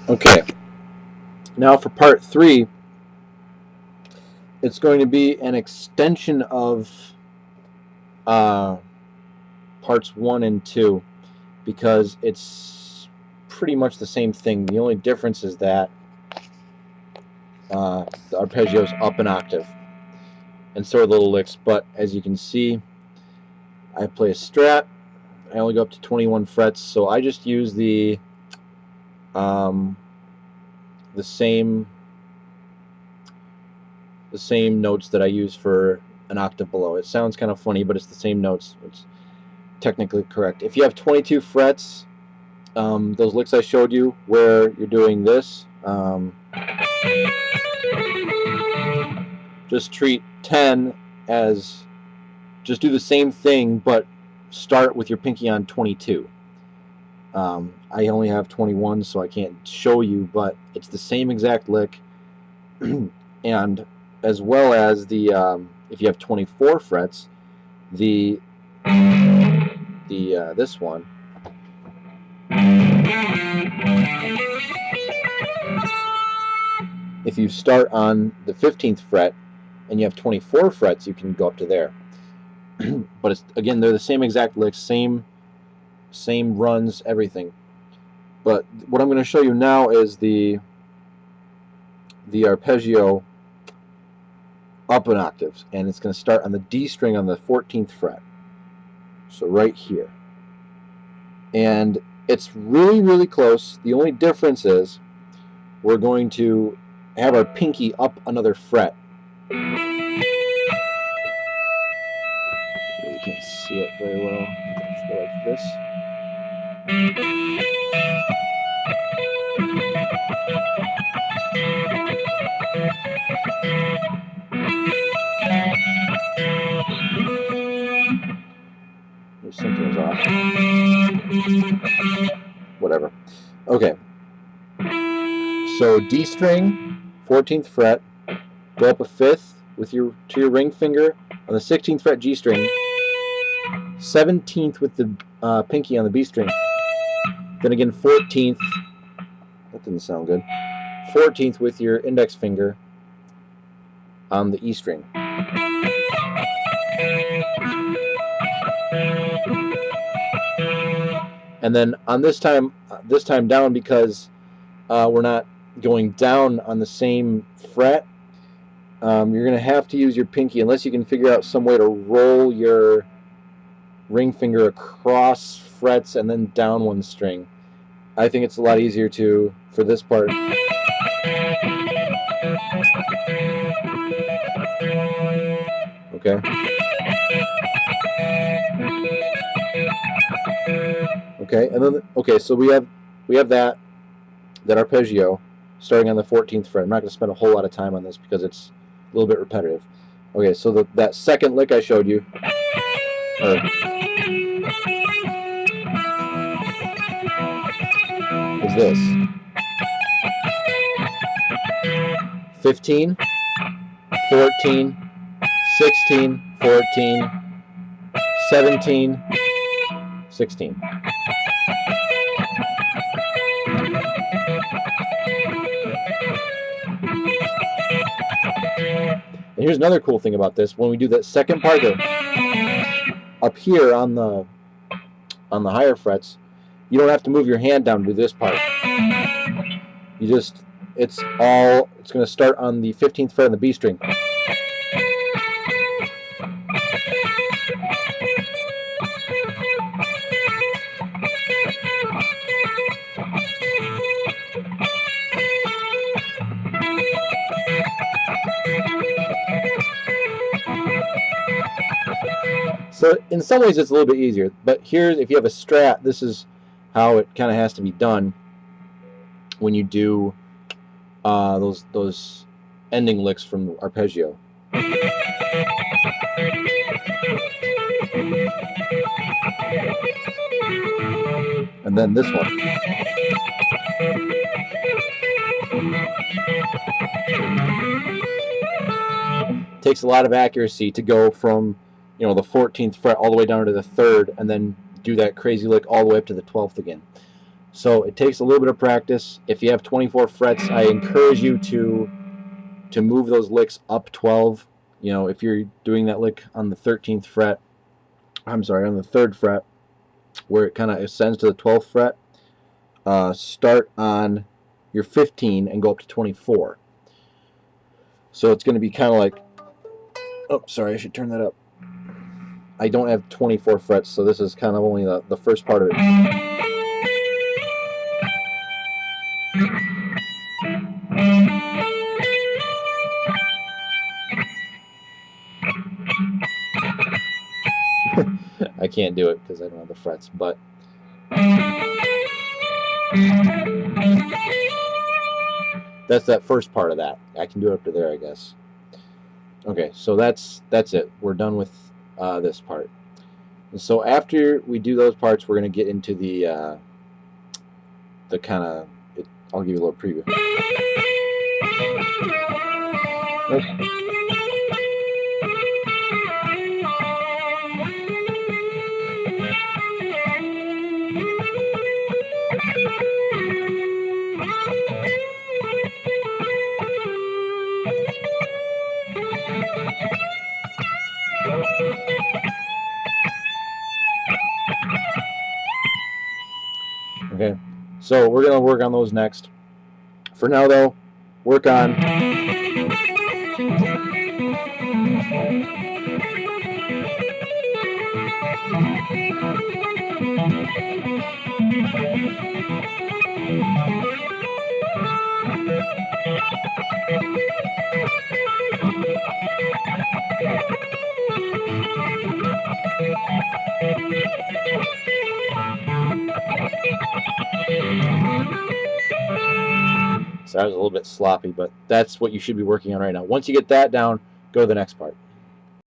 Okay, now for part 3, it's going to be an extension of parts 1 and 2 because it's pretty much the same thing. The only difference is that the arpeggio's up an octave, and so are the little licks. But as you can see, I play a strat. I only go up to 21 frets, so I just use the same notes that I use for an octave below. It sounds kind of funny, but it's the same notes. It's technically correct. If you have 22 frets, those licks I showed you where you're doing this, just treat 10 as, just do the same thing, but start with your pinky on 22. I only have 21, so I can't show you, but it's the same exact lick. And as well as the if you have 24 frets, this one, if you start on the 15th fret and you have 24 frets, you can go up to there. But it's, again, they're the same exact licks, same runs, everything. But what I'm going to show you now is the arpeggio up an octave, and it's going to start on the D string on the 14th fret. So right here. And it's really, really close. The only difference is we're going to have our pinky up another fret. You can't see it very well. Let's go like this. Something was off. Whatever. Okay. So D string, 14th fret, go up a 5th with your ring finger on the 16th fret G string, 17th with the pinky on the B string, then again 14th. That didn't sound good. 14th with your index finger on the E string. And then on this time down, because we're not going down on the same fret, you're going to have to use your pinky, unless you can figure out some way to roll your ring finger across frets and then down one string. I think it's a lot easier for this part. Okay. Okay, and then so we have that arpeggio starting on the 14th fret. I'm not going to spend a whole lot of time on this because it's a little bit repetitive. Okay, so that second lick I showed you, is this 15, 14, 16, 14, 17, 16. And here's another cool thing about this. When we do that second part up here on the higher frets, you don't have to move your hand down to do this part. You just, it's going to start on the 15th fret on the B string. So in some ways it's a little bit easier, but here's, if you have a strat, this is how it kind of has to be done when you do those ending licks from the arpeggio. And then this one. Takes a lot of accuracy to go from the 14th fret all the way down to the 3rd, and then do that crazy lick all the way up to the 12th again. So it takes a little bit of practice. If you have 24 frets, I encourage you to move those licks up 12. You know, if you're doing that lick on the 13th fret, I'm sorry, on the 3rd fret, where it kind of ascends to the 12th fret, start on your 15 and go up to 24. So it's going to be kind of like, oh, sorry, I should turn that up. I don't have 24 frets, so this is kind of only the first part of it. I can't do it because I don't have the frets, but that's that first part of that. I can do it up to there, I guess. Okay, so that's it. We're done with this part. And so after we do those parts, we're going to get into the kind of, I'll give you a little preview. Nope. Okay, so we're going to work on those next. For now, though, work on So I was a little bit sloppy, but that's what you should be working on right now. Once you get that down, go to the next part.